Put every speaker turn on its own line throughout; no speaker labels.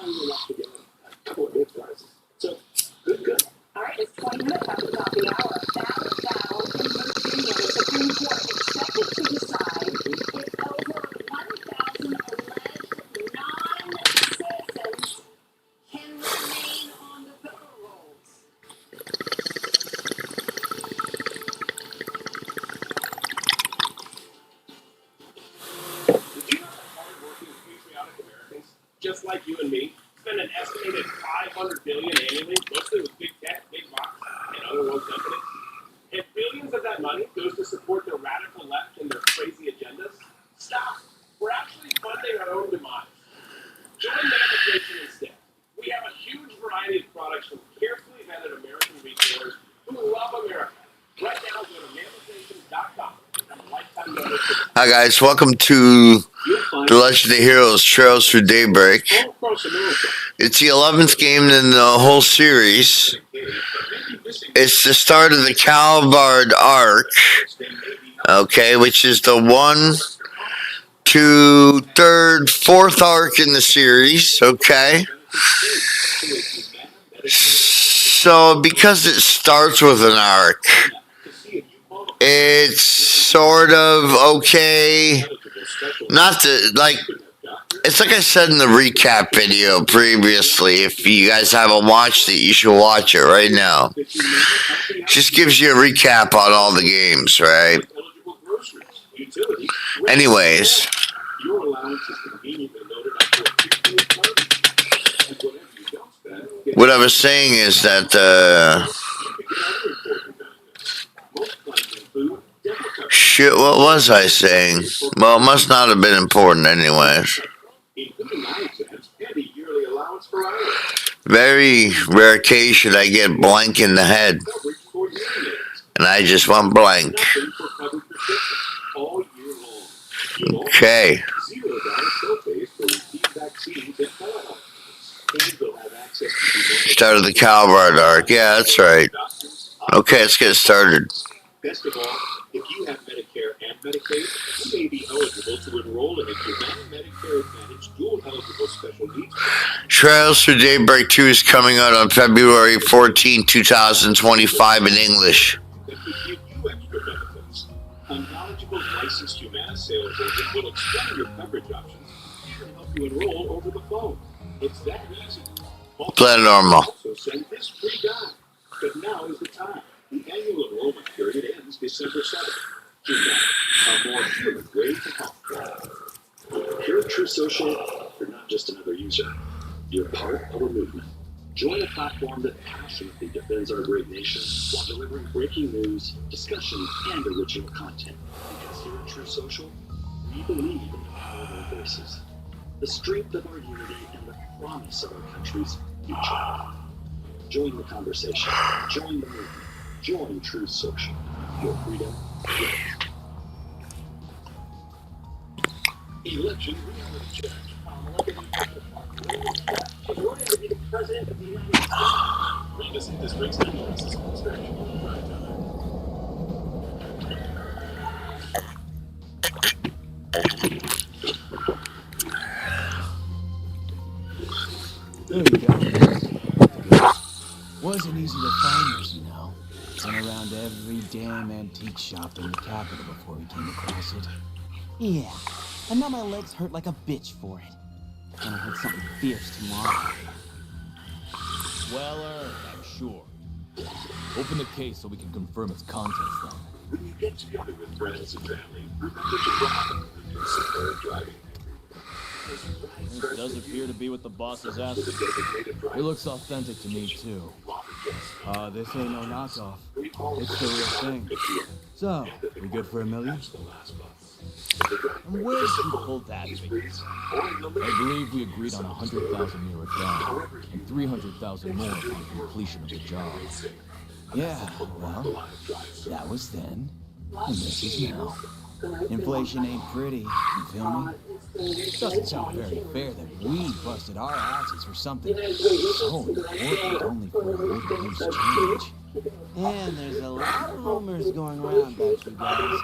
All right, it's 20 minutes after the top of the hour. Ballot battle in Virginia. The Supreme Court expected to decide if over 1,000 alleged non-citizens can remain on the voter rolls.
Did you know that hardworking, patriotic Americans, just like you and me, spend an estimated $500 billion annually, mostly with big tech, big box, and other world companies? And billions of that money goes to support the radical left and their crazy agendas? Stop. We're actually funding our own demise. Join Manifestation instead. We have a huge variety of products from carefully vetted American retailers who love America. Right now, go to manifestation.com.
Hi guys, welcome to The Legend of Heroes Trails Through Daybreak. It's the 11th game in the whole series. It's the start of the Calvard arc, okay, which is the 1, 2, 3rd, 4th arc in the series, okay. So because it starts with an arc, it's sort of okay. Not to, like, it's like I said in the recap video previously. If you guys haven't watched it, you should watch it right now. Just gives you a recap on all the games, right? Anyways, what I was saying is that, shit, what was I saying? Well, it must not have been important anyways. Very rare case should I get blank in the head. And I just went blank. Okay. Start of the Calvard arc. Yeah, that's right. Okay, let's get started.
Best of all, if you have Medicare and Medicaid, you may be eligible to enroll in a Humana Medicare Advantage dual eligible special needs.
Trails Through Daybreak 2 is coming out on February 14, 2025 in English.
That could give you extra benefits. A knowledgeable licensed Humana sales agent will explain your coverage options and help you enroll over the phone. It's that easy.
Plan normal.
Also send this free guide. But now is the time. The annual enrollment period ends December 7th. Humana, a more human way to help. Here at True Social, you're not just another user. You're part of a movement. Join a platform that passionately defends our great nation while delivering breaking news, discussion, and original content. Because here at True Social, we believe in the power of our voices, the strength of our unity, and the promise of our country's future. Join the conversation. Join the movement. Join True Social. Your freedom. Election reality check. In order to be the president of the United States, this brings down the racist administration.
There we go. Wasn't easy to find this, you know. Went around every damn antique shop in the capital before we came across it. Yeah, and now my legs hurt like a bitch for it. Gonna hurt something fierce tomorrow.
Well earned, I'm sure. Open the case so we can confirm its contents then.
When you get together with friends and family, remember to drive. Superb driving.
It does appear to be what the boss is asking. It looks authentic to me too.
This ain't no knockoff. It's the real thing. So, we good for $1 million?
And where did you pull that figure? I believe we agreed on 100,000 euro down and 300,000 more for the completion of the job.
Yeah, well, that was then, and this is now. Inflation ain't pretty, you feel me? Doesn't sound very fair that we busted our asses for something so important only for a little loose change. And there's a lot of rumors going around about you guys.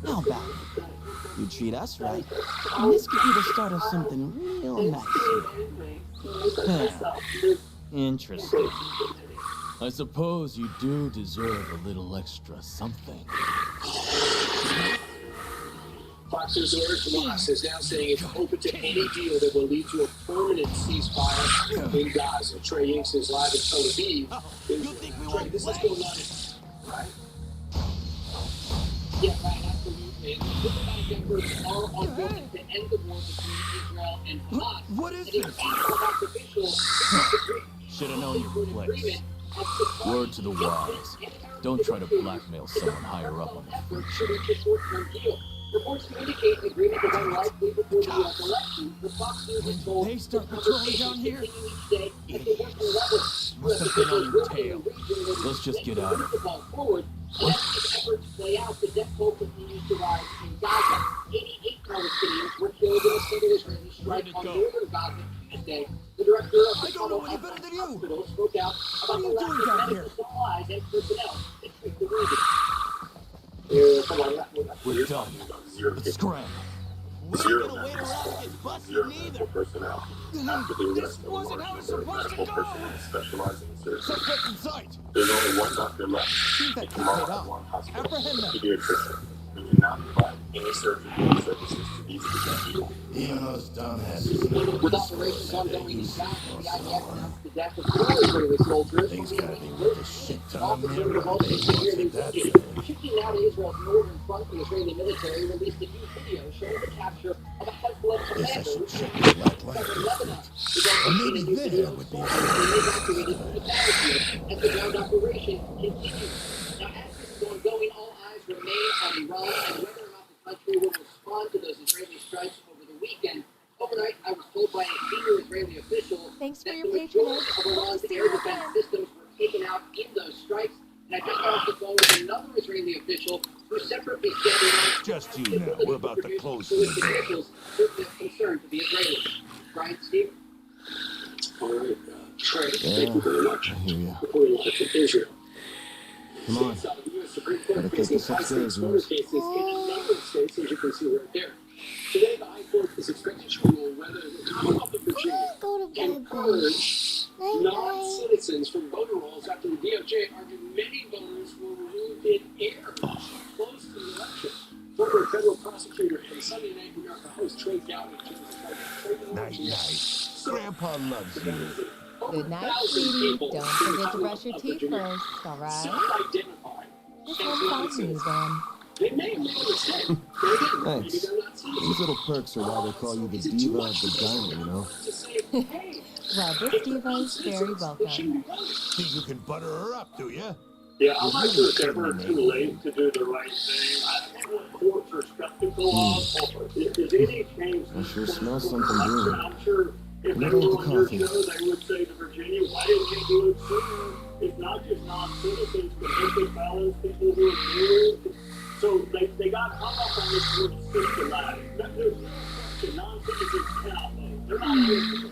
How about it? You treat us right, and this could be the start of something real nice here. Huh. Interesting.
I suppose you do deserve a little extra something.
Fox News alert, Hamas is now saying it's open to any deal that will lead to a permanent ceasefire in Gaza. Trey Inks is live in Tel Aviv. Trey, this is going on, right?
Yeah, right, absolutely. And the diplomatic efforts are ongoing to end the war between Israel and Hamas.
What is
And in
this?
fact, Hamas officials
Should have known your place. Word to the wise. Don't try to blackmail someone higher up on the food chain.
Reports indicate the agreement is unlikely before the U.S. election. The Fox News is told
They start patrolling down here?
continue each day as they work to level.
Must have been on your tail. Let's just get out of here.
Forward. And as these efforts play out, the death toll continues to rise in Gaza. 88 Palestinians were killed in a single Israeli strike on northern Gaza Tuesday. The director of the Total Health Hospital spoke out about the lack of medical supplies and personnel to treat the wounded.
We're done. Let's scram.
We ain't gonna wait around and get busted neither.
Personnel.
This wasn't how it's supposed to go.
Specializing in surgery.
Suspect in sight.
There's only one doctor left.
Seems that
Tomorrow
kid's paid
at
off.
one hospital.
Apprehend them.
Pediatrician. We do not provide any surgical services to these people.
Even those dumbasses.
With operations ongoing in Gaza, the IDF announced the death of 4 Israeli soldiers.
Things gotta be worth a shit ton of
Officers
million.
of all
They
severely
think that's
wounded.
it.
Shifting now to Israel's northern front, the Israeli military released a new video showing the capture of a Hezbollah
Guess I
commander
should
who
check
was
the black light.
in Lebanon.
Or maybe there would be.
Evacuated from the battlefield as the ground operation continues. Now, as this is ongoing, all eyes remain on Iran and whether or not the country will respond to those Israeli strikes over the weekend. Overnight, I was told by a senior Israeli official
Thanks for
that
your
the majority
patronage.
of Iran's
See
air
you
defense
again.
systems were taken out in those strikes. And I just got off the phone with another Israeli official who separately said Iran
Just you now. We're about to close the
ballistic
door.
missiles certainly of concern to the Israelis. Brian, Steve?
All right, Trey,
Yeah,
thank you very much.
I hear ya.
Before we get to Israel.
Come on.
The U.S. Supreme Court
Gotta take
facing
this
high-stakes
upstairs,
murder
Rose.
cases in a number of states, as you can see right there. Today, the High Court is expected to rule whether the Commonwealth of Virginia
Go to
can
bed then.
purge
Night, night.
non-citizens from voter rolls after the DOJ argued many voters were removed in error close to the election. Former federal prosecutor and Sunday Night America host Trey Gowdy
Night, night. Grandpa loves you.
Good night, sweetie. Don't forget to brush your teeth first, all right?
Self-identified.
This one's about you, then.
They may have made a mistake. They didn't. Maybe
Thanks.
they're not citizens.
These little perks are why they call you the diva of the diner, you know?
To say, hey,
Well, this diva is very welcome.
Think you can butter her up, do ya?
Yeah, I'm not sure it's ever too late to do the right thing. I think what courts are skeptical of, if there's any change,
I sure smell something brewing.
I'm sure if
Let
they
me
were
get
on
the
your
coffee.
show, they would say to Virginia, why didn't you do it sooner? It's not just non-citizens, convicted felons, people who are new. So they got hung up on this word systematic. There's no question, non-citizens cannot vote. They're not eligible.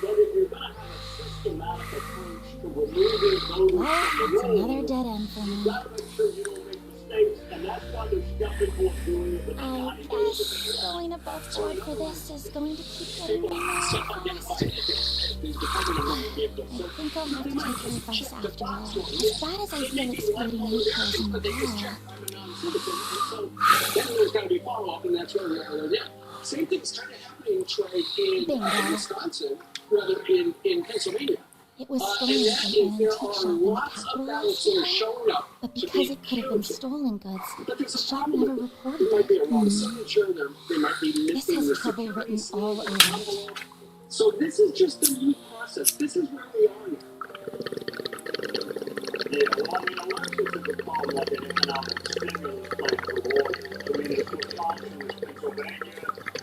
But if you're going to have a systematic approach to removing voters
Well,
from
it's
the
another
rolls,
dead end for
you
me.
gotta make sure you don't make mistakes, and that's why they're skeptical of doing it. But
I
90 days
guess going above board for this is going to keep getting me more
self-identified
depressed.
as becoming a member of the
I think I'll have to take your advice after all. As bad as I feel exploding meatballs in the bar,
So then there's got to be follow-up, and that's where we are right now. Same thing's kind of happening, Trey, in
Bingo.
Wisconsin, rather in Pennsylvania.
it was
And
stolen
that
from
is
an
there
antique
are
shop in the
lots of
capital
ballots
last
that are
year.
showing up.
But
to
because
be
it could have been
counted.
stolen goods,
But there's
the
a
shop
problem
never
with it.
reported
There might be a
it.
wrong signature. They might be
This
missing
has
the
trouble
security
written
seal
all
of
over
the
it.
envelope. So this is just a new process. This is where we are now.
Yeah, well, I mean, elections have become like an economic stimulus plan for lawyers. I mean, it's Wisconsin, it's Pennsylvania.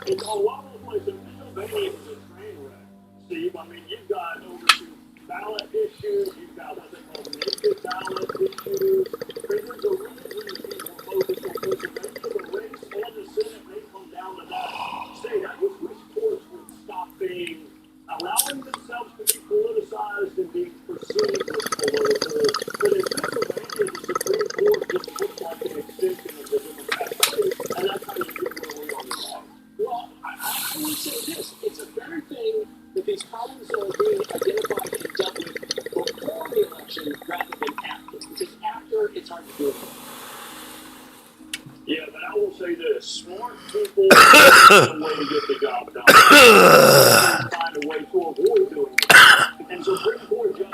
It's a lot of places. Pennsylvania is a train wreck, Steve. I mean, you've got over two ballot issues. You've got what they call naked ballot issues. There's a reason people focus on Pennsylvania. The race and the Senate may come down to that state. I just wish courts would stop allowing themselves to be politicized and being perceived as political. But in Pennsylvania, the Supreme Court just looks like an extension of the Democratic Party, and that's how you get where we
funds are being identified and dealt with before the election rather than after. Because after, it's hard to do it.
Yeah, but I will say this: smart people find a way to get the job done. Find a way to avoid doing it. And Supreme Court judges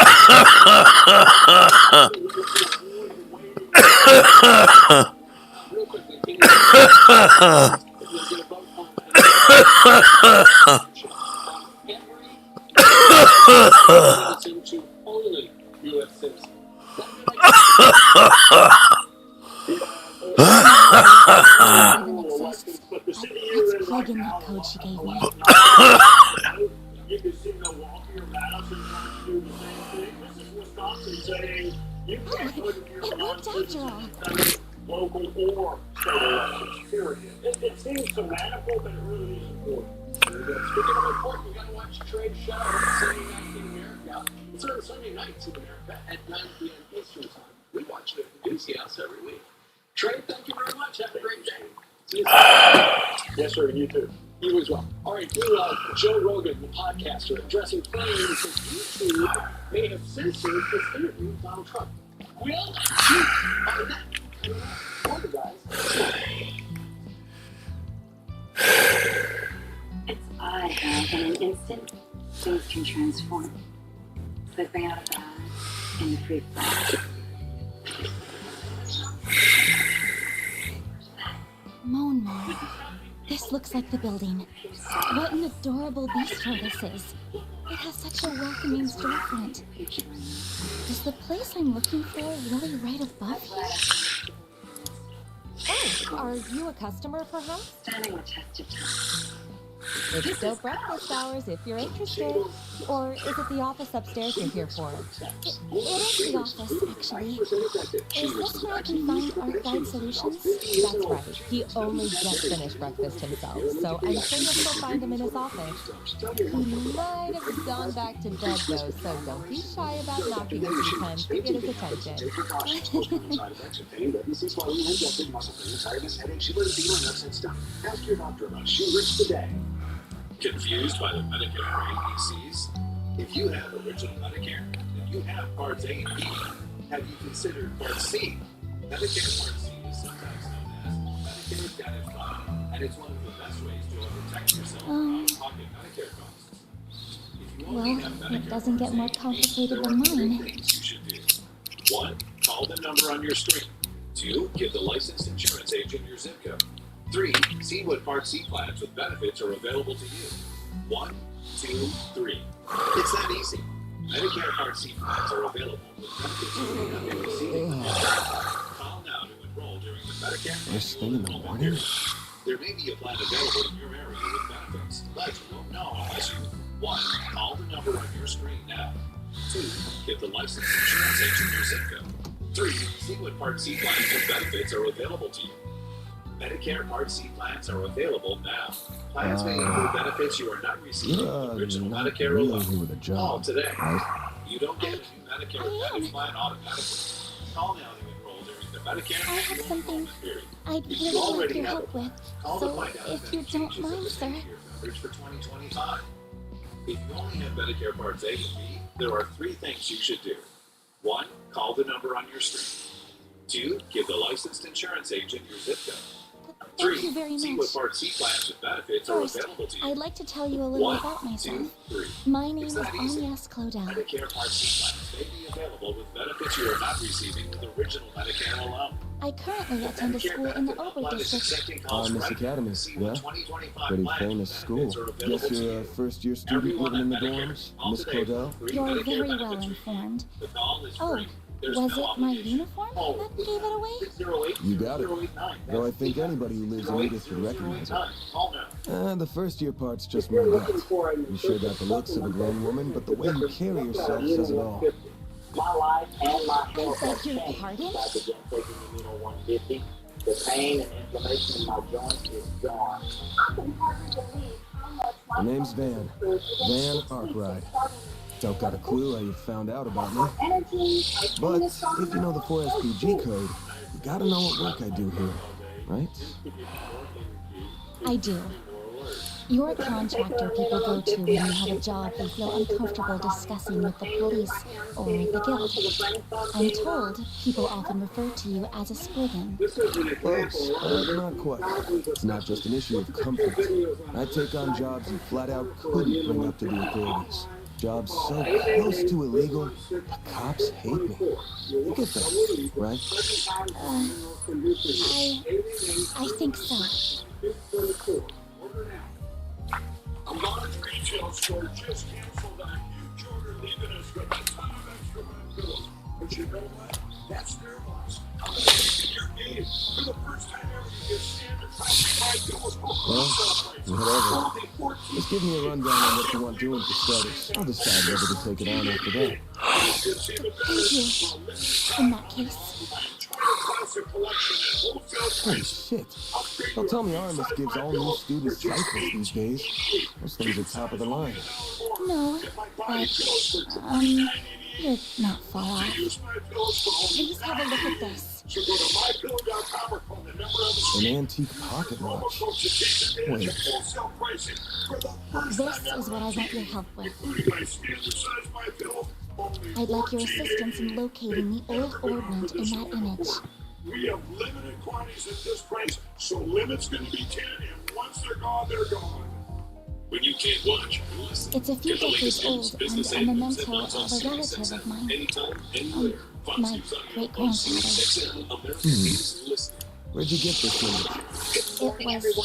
Real quickly, can you if you're going to vote on every citizen to only U.S. citizens?
Let's plug in that code she gave me.
You can see Milwaukee or Madison trying to do the same thing. This is Wisconsin saying you can't put in your
It worked after all.
local or state elections, period. It seems fanatical, but it really is important.
Speaking of important, you got to watch Trade Show on Sunday night in America. It's on Sunday nights in America at 9 p.m. Eastern Time. We watch it at the Doozy House every week. Trade, thank you very much. Have a great day. See you soon.
Yes, sir. You too.
You as well. All right, Joe Rogan, the podcaster, addressing claims that YouTube may have censored his interview with Donald Trump. Will and shoot on that. More guys.
It's odd how in an instant things can transform. Slipping out of the eye in the free fall.
Moan. This looks like the building. What an adorable bistro this is. It has such a welcoming storefront. Is the place I'm looking for really right above here?
Oh, are you a customer, perhaps?
Standing the test of time.
It's still breakfast hours if you're interested. Or is it the office upstairs you're here for?
It is the office, actually. Is this where I can find Art Guide Solutions?
That's right. He only just finished breakfast himself, so I'm sure you'll still find him in his office. He might have gone back to bed, though, so don't be shy about knocking a few times to get his attention.
Ask your doctor about Shingrix today.
Confused by the Medicare ABCs? If you have original Medicare, then you have Parts A and B. Have you considered Part C? Medicare Part C is sometimes known as Medicare's Got It Fund, and it's one of the best ways to protect yourself from out-of-pocket Medicare costs. If you only have
Well,
Medicare
it doesn't get more complicated
Part C,
than
there are
mine.
three things you should do. 1. Call the number on your screen. 2. Give the licensed insurance agent your zip code. 3. See what Part C plans with benefits are available to you. 1, 2, 3. It's that easy. Medicare Part C plans are available with benefits you may not be receiving. Call now to enroll during the Medicare
First thing in the morning?
There may be a plan available in your area with benefits, but you won't know unless you 1. Call the number on your screen now. 2. Give the licensed insurance agent your zip code. 3. See what Part C plans with benefits are available to you. Medicare Part C plans are available now. Plans may include benefits you are not receiving with original Medicare
really
alone.
with a job,
Call today.
right?
You don't get a new Medicare Advantage plan automatically. Call now to enroll during the Medicare
I have
annual
something
enrollment period.
I'd
If you
really like
already
your
have
help
a
with.
Call to
So,
find out
if you
any
don't
changes
mind,
are
sir.
made to your coverage for 2025. If you only have Medicare Parts A and B, there are 3 things you should do. 1. Call the number on your screen. 2. Give the licensed insurance agent your zip code.
Thank
3.
you very
See
much.
what Part C plans with benefits are
First,
available to you.
I'd like to tell you a little
1,
about myself.
2, 3.
My name
It's
is
that easy.
Agnes Clodell.
Medicare Part C plans may be available with benefits you are not receiving with original Medicare alone.
I currently attend a school in the Ober district.
Miss Academy, yeah? Pretty famous school. Guess you're a first-year student living in the dorms, Miss Clodell?
You're very well informed. Oh, was it my uniform that gave it away?
You got it. Though I think anybody who lives in Edith would recognize it. The first-year part's just my gut. You sure got the looks of a grown woman, but the way you carry yourself says it all.
My life and my
I
health
beg
have
your
changed
pardon?
since I began taking Immuno 150. The pain and inflammation in my joints is gone.
I can hardly believe how much
My name's Van. Van Arkwright. Don't got a clue how you found out about me. But if you know the 4SPG code, you gotta know what work I do here, right?
I do. You're a contractor people go to when you have a job they feel uncomfortable discussing with the police or the guild. I'm told people often refer to you as a Spriggan.
Close, but not quite. It's not just an issue of comfort. I take on jobs you flat out couldn't bring up to the authorities. Jobs so close to illegal, the cops hate me. You get that, right?
I think so.
A large retail store just canceled on huge order, leaving us with a ton of extra bills. But you know what? That's their loss. I'm going to take your game. For the first time ever, you get standard $5 bills for
Whatever. Just give me a rundown on what you want doing for starters. I'll decide whether to take it on after that.
Thank you. In that case.
Holy shit. Don't tell me Artemis gives all new students cycles these days. Those things are top of the line.
No, but, you're not far off. Please have a look at this.
An antique pocket watch. Wait.
This is what I want your help with. I'd like your assistance in locating the old ornament in that image.
We have limited quantities at this price, so limit's going to be 10, and once they're gone, they're gone.
When you can't watch, listen.
It's a few decades old and a memento of a relative of mine.
Anytime, anywhere.
My great-grandfather.
Where'd you get this image?
It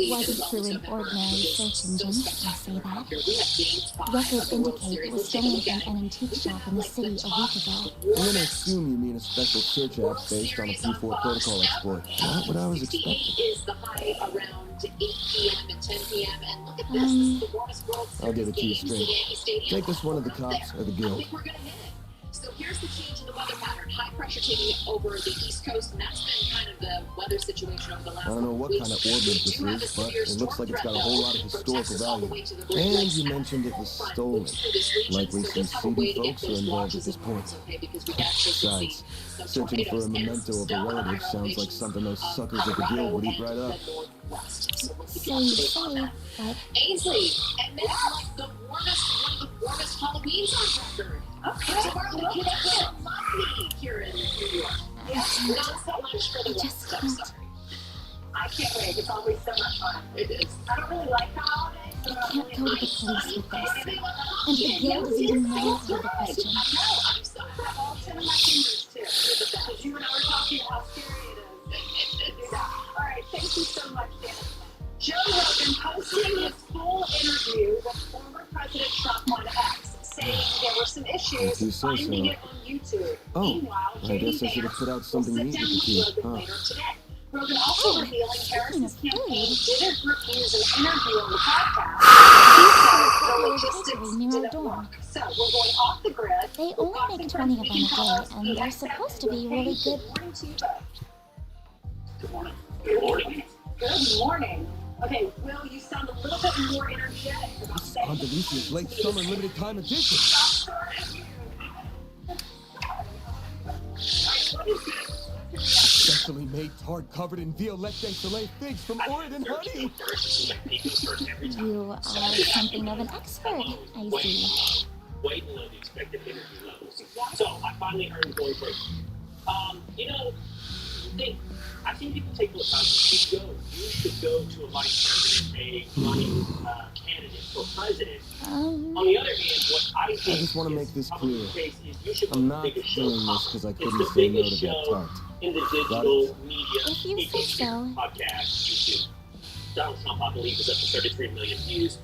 wasn't through an ordinary search engine, I say that. Records indicate it was stolen from an antique shop in the city a week ago.
I'm gonna assume you mean a special search app based on a P4 protocol exploit. Not what I was expecting.
Is the high around 8 p.m. and 10 p.m. and look at this. This is the warmest World
I'll give it to you
Series
straight. Take this one of the cops or the guild.
I think we're gonna hit it. So here's the change in the weather pattern. High pressure taking over the East Coast, and that's been kind of the weather situation over the last
I don't know what kind of ornament this is, but it looks like it's got a whole lot of historical value. And you mentioned it was stolen. Likely some seedy folks are involved at this point. Besides, searching for a memento of a relative sounds like something those suckers at the guild would eat right up.
So you say, but...
Ainsley, and that's like the warmest, one of the warmest Halloweens on record. Okay, so we're looking at it lovely here in New York. Yes, not so much for the West Coast. I can't wait. It's always so much fun. It is. I don't really like the holidays.
I can't go to the police with this. And the guild is even more out of the question.
I know. I'm so proud of all 10 of my fingers, too. Because you and I were talking about how scary it is. All right. Thank you so much, Dan. Joe Rogan posting his full interview with former President Trump on X, saying there were some issues finding it on YouTube.
Oh, I guess I should have put out something neat with the key.
Later today. Rogan also revealing Harris's campaign didn't refuse an interview on the podcast. He said the logistics didn't work. So we're going off the grid.
They only make 20 of them a day, and they're supposed to be really good.
Good morning. Good morning. Good morning. Okay, Will, you sound a little bit more energetic about saying...
Delicia's late summer limited time edition. Specially made tart covered in Violette de Soleil figs from Oregon honey.
You are something of an expert, I see.
Way below the expected interview levels. So I finally earned going break. You know, I've seen people take the time you should go to a vice president, a running candidate for president. On the other hand, what I think
I just want to make this clear.
You should
I'm not doing this because I couldn't say no to that tart.
In the digital media,
if you say so.
Podcast, YouTube. Donald Trump, I believe, is up to 33 million views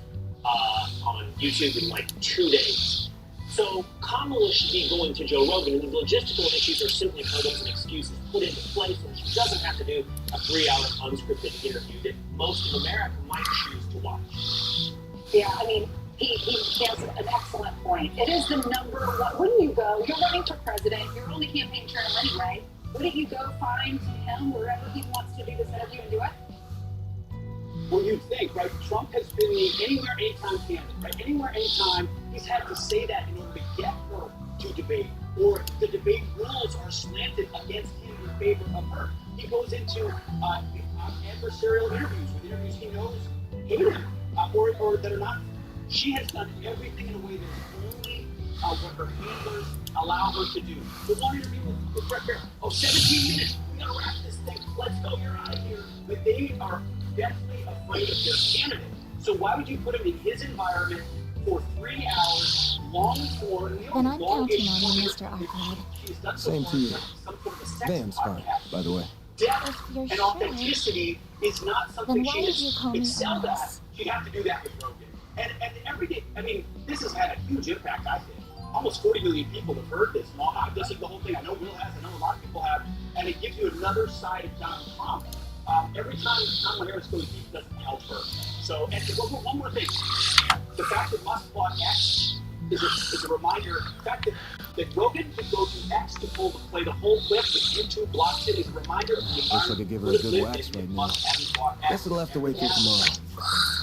on YouTube in like 2 days. So Kamala should be going to Joe Rogan, and the logistical issues are simply hurdles and excuses put into place, and she doesn't have to do a 3-hour unscripted interview that most of America might choose to watch.
Yeah, I mean, he has an excellent point. It is the number one. Wouldn't you go? You're running for president. You're on the campaign trail anyway. Wouldn't you go find him wherever he wants to do this interview and do it?
Well, you think, right? Trump has been the anywhere, anytime candidate, right? Anywhere, anytime. He's had to say that in order to get her to debate, or the debate rules are slanted against him in favor of her. He goes into adversarial interviews, with interviews he knows hate him or that are not. She has done everything in a way that only what her handlers allow her to do. The one interview with Brett Baer, 17 minutes, we gotta wrap this thing, let's go, you're out of here. But they are deathly afraid of their candidate. So why would you put him in his environment for 3 hours, long form?
Then I'm counting on you, Mr. Arkwood.
Same to you. Damn smart, by the way.
Depth
If you're
and
sure,
authenticity is not something
then why
she
did you call me
excelled at.
honest?
She'd have to do that with Rogan. And every day, I mean, this has had a huge impact, I think. Almost 40 million people have heard this. Well, I've listened to the whole thing. I know Will has, I know a lot of people have. And it gives you another side of Donald Trump. Every time Kamala Harris goes deep, doesn't help her. So, and one more thing. The fact that Musk bought X is a reminder. The fact that Rogan could go to X to play the whole clip, that YouTube blocks it, is a reminder of the
Looks like I give her a good wax right now. Guess it'll have to wait till tomorrow.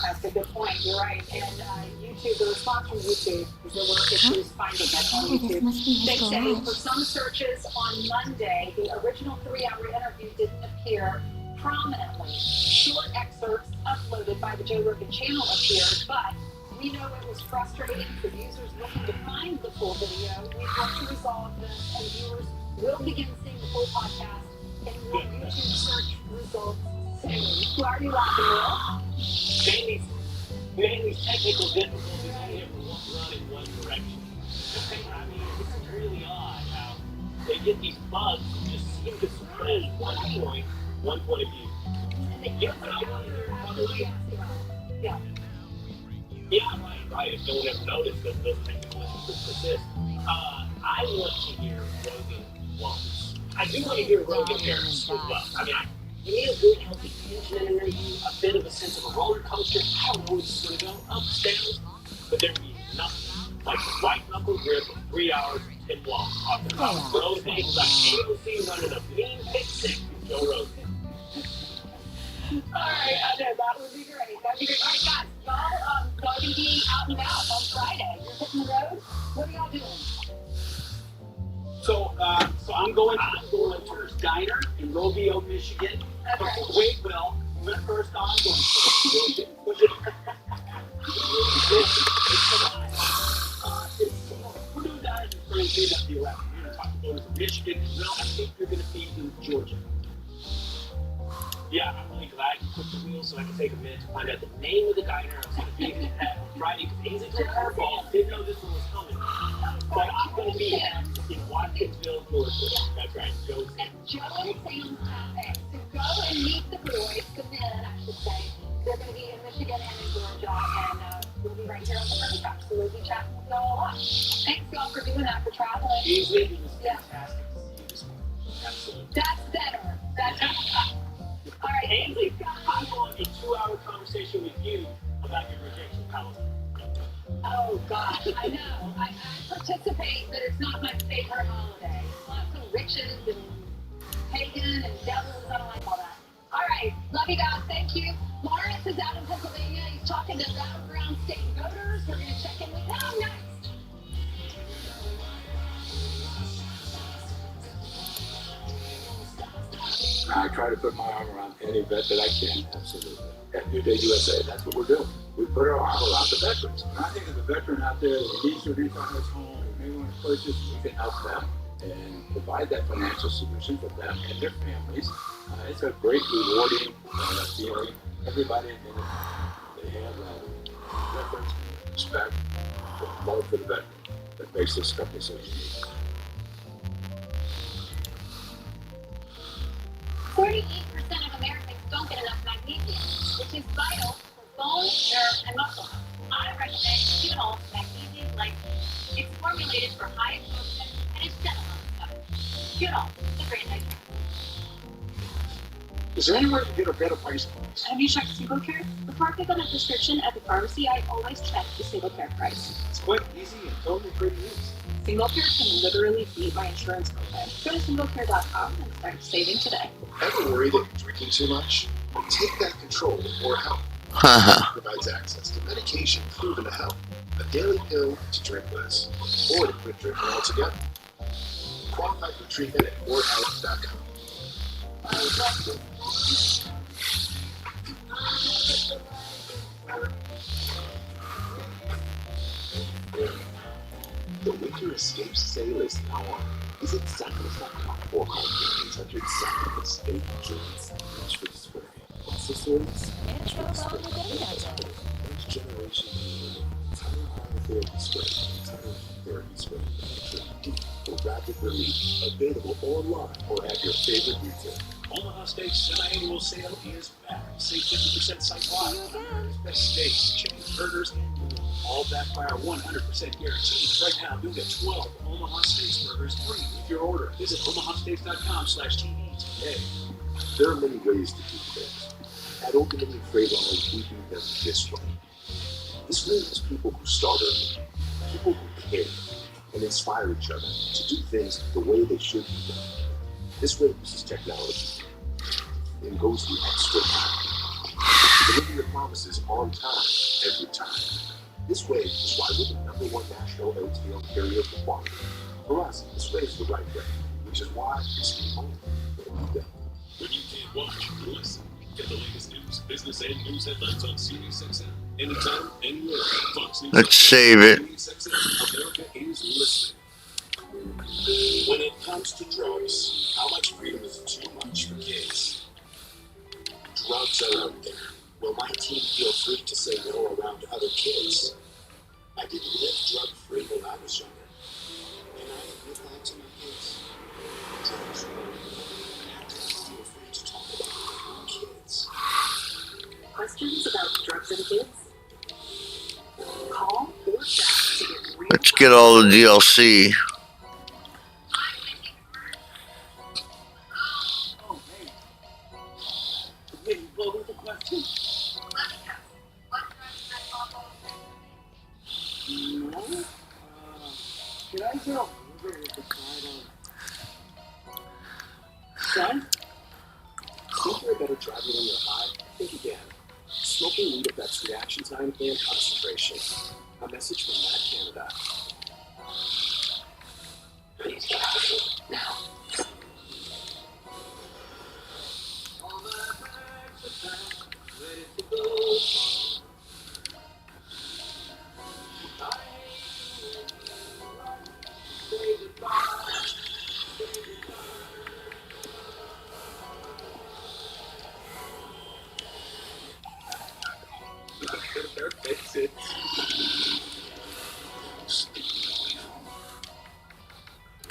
That's a good point. You're right. And YouTube, the response from YouTube is there were issues finding that on
Oh, this
YouTube.
must be his
They say
garage.
for some searches on Monday, the original 3-hour interview didn't appear prominently. Short excerpts uploaded by the Joe Rogan channel appeared, but we know it was frustrating for users looking to find the full video. We've worked to resolve this, and viewers will begin seeing the full podcast in your YouTube search results soon. Who are you laughing with?
Mainly technical difficulties only ever run in one direction. I mean, it's really odd how they get these bugs and just seem to suppress one point of view.
And they get what I want to hear
Yeah. Yeah, right. If no one ever noticed that those technical issues persist. I want to hear Rogan once. I do want to hear Rogan Harris as well. I mean, you need a good, healthy tension in interview, a bit of a sense of a roller coaster. I don't know where this is going to go, ups, downs, but there be nothing like the white knuckle grip of 3 hours and long. Talking about those things like AOC running a mean pick six with Joe Rogan.
All right, I know that would be great. That'd be great. All right, guys, y'all going to be out and about on Friday. You're hitting the road. What are y'all doing?
So I'm going to Diner in Rovio, Michigan.
Okay.
Wait, Will. We're first on. We're doing Diner in the U.S. We're going to talk about Michigan. Will, I think you're going to be in Georgia. Yeah, I'm really glad you took the wheel so I can take a minute to find out the name of the diner I was going to be at on Friday, because Ainsley took her ball, didn't know this one was coming. But I'm going to be in Watkinsville, Georgia. That's right, Joe's.
At Joe and Sam's Cafe. So go and meet the boys, the men, I should say. They're going to be in Michigan and in Georgia, and we'll be right here on the front truck. So we'll be chatting with y'all a lot. Thanks, y'all, for doing that, for traveling.
Ainsley, it was fantastic to see you this morning. Absolutely.
That's better. That's all right,
Ainsley, I want a 2-hour conversation with you about your rejection policy.
Oh, gosh, I know. I participate, but it's not my favorite holiday. Lots of witches and pagan and devils. I don't like all that. All right, love you guys. Thank you. Lawrence is out in Pennsylvania. He's talking to battleground state voters. We're going to check in with him next.
I try to put my arm around any vet that I can, absolutely. At New Day USA, that's what we're doing. We put our arm around the veterans. And I think if a veteran out there who needs to refund his home, who may want to purchase, we can help them and provide that financial solution for them and their families. It's a great, rewarding feeling. Everybody in it, they have reference, respect, love for the veteran that makes this company so unique.
48% of Americans don't get enough magnesium, which is vital for bone, nerve, and muscle health. I recommend Qnol Magnesium Light. It's formulated for high absorption and is gentle on the stomach. Qnol, the great night.
Is there any way to get a better price points?
Have you checked SingleCare? Before I pick up a prescription at the pharmacy, I always check the SingleCare price.
It's quick, easy, and totally free to use.
SingleCare can literally beat my insurance copay. Go to SingleCare.com and start saving today.
Ever worry that you're drinking too much? Well, take that control with more help. Provides access to medication proven to help. A daily pill to drink less, or to quit drinking altogether. Qualify for treatment at morehealth.com. Make your escape sailors now on. Visit SaGa.com or call 800 SaGa Escape Joins. Reach for the spray. Accessories.
It's so long the day does it.
Next generation Title Therapy Spray. Title Therapy Spray. Extra deep for rapid relief. Available online or at your favorite retailer.
Omaha Steaks semi-annual sale is back. Save 50% site-wide. Best steaks, chicken, burgers, and more. All backed by our 100% guarantee. Right now, you'll get 12 Omaha Steaks burgers free with your order. Visit omahasteaks.com/TV today.
There are many ways to do things. At Old Dominion Freight Line, we do them this way. This way is people who start early, people who care and inspire each other to do things the way they should be done. This way uses technology and goes the extra mile, delivering your promises on time, every time. This way is why we're the #1 national LTL carrier for quality. For us, this way is the right way, which is why we stay home.
When you can't watch, listen. Get the latest news, business, and news headlines on SiriusXM. Anytime, anywhere. Fox News.
Let's save it.
SiriusXM. America is listening. When it comes to drugs, how much freedom is too much for kids?
Drugs are out there. Will my team feel free to say no around other kids? I didn't live drug-free when I was younger. And I admit that to my kids. Drugs are out there. And I don't feel free to talk about them with kids.
Questions about drugs and kids? Call or chat to get real.
Let's get all the DLC.
Oh, hey. Wait, what was the question? No? Can I get a Uber with the side on? Son?
Think you're a better driver when you're high? Think again. Smoking weed affects reaction time and concentration. A message from Mad Canada. Please get out of here now.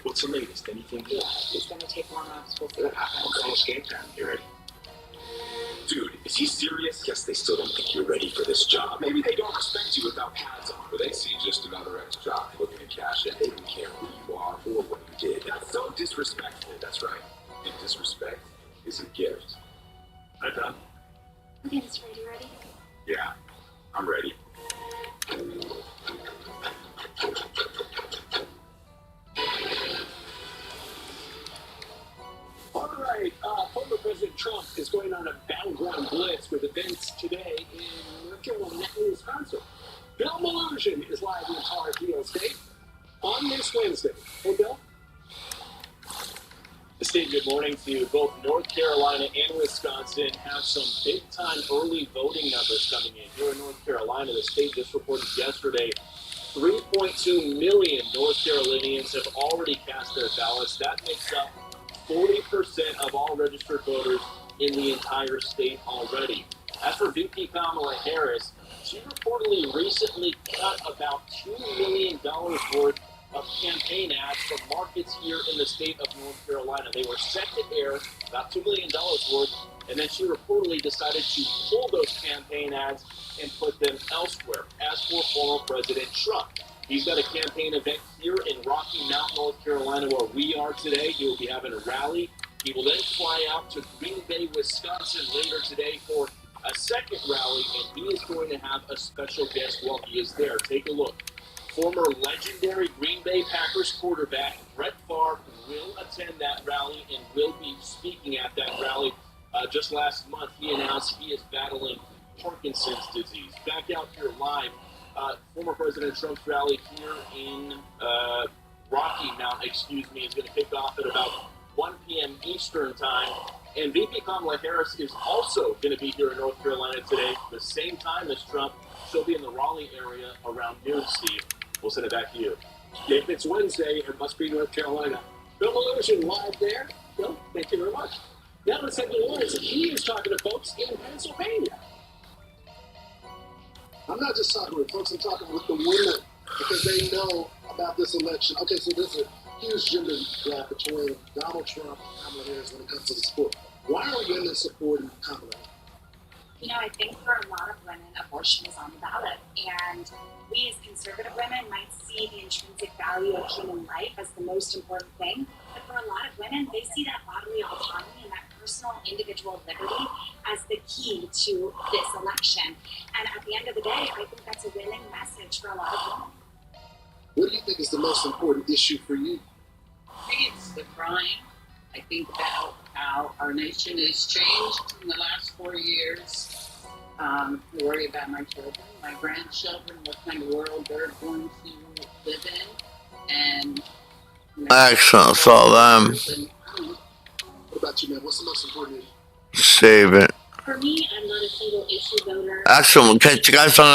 What's the latest? Anything?
Yeah, it's gonna take more months. We'll see.
Almost game time. You ready?
Dude, is he serious?
Guess they still don't think you're ready for this job.
Maybe they don't respect you without pads on.
But they see just another ex-job looking to cash in. They don't care who you are or what you did.
That's so disrespectful.
That's right. And disrespect is a gift.
I'm done.
Okay, Mr. Ready, ready?
Yeah, I'm ready.
All right, former President Trump is going on a battleground blitz with events today in North Carolina and Wisconsin. Bill Malone is live in Tar Heel State on this Wednesday. Hey, Bill?
Steve, good morning to you. Both North Carolina and Wisconsin have some big-time early voting numbers coming in. Here in North Carolina, the state just reported yesterday 3.2 million North Carolinians have already cast their ballots. That makes up 40% of all registered voters in the entire state already. As for VP Kamala Harris, she reportedly recently cut about $2 million worth of campaign ads from markets here in the state of North Carolina. They were set to air, about $2 million worth, and then she reportedly decided to pull those campaign ads and put them elsewhere. As for former President Trump, he's got a campaign event here in Rocky Mount, North Carolina, where we are today. He will be having a rally. He will then fly out to Green Bay, Wisconsin later today for a second rally, and he is going to have a special guest while he is there. Take a look. Former legendary Green Bay Packers quarterback Brett Favre will attend that rally and will be speaking at that rally. Just last month, he announced he is battling Parkinson's disease. Back out here live, former President Trump's rally here in Rocky Mount, is going to kick off at about 1 p.m. Eastern time. And VP Kamala Harris is also going to be here in North Carolina today, the same time as Trump. She'll be in the Raleigh area around noon, Steve. We'll send it back to you.
If it's Wednesday, it must be North Carolina. Film Illusion live there. Bill, thank you very much. Now let's head to Lawrence. He is talking to folks in Pennsylvania.
I'm not just talking with folks, I'm talking with the women because they know about this election. Okay, so there's a huge gender gap between Donald Trump and Kamala Harris when it comes to the sport. Why are women supporting Kamala?
You know, I think for a lot of women, abortion is on the ballot. And we as conservative women might see the intrinsic value of human life as the most important thing. But for a lot of women, they see that bodily autonomy and that personal individual liberty as the key to this election. And at the end of the day, I think that's a winning message for a lot of women.
What do you think is the most important issue for you?
I think it's the crime. I think about how our nation has changed in the last 4 years. I worry about my children, my grandchildren, what kind of world they're going to live in. And
Excellent, saw them.
What about you, man? What's the most important issue?
Save it.
For me, I'm not a single issue voter.
Excellent. We'll catch you guys on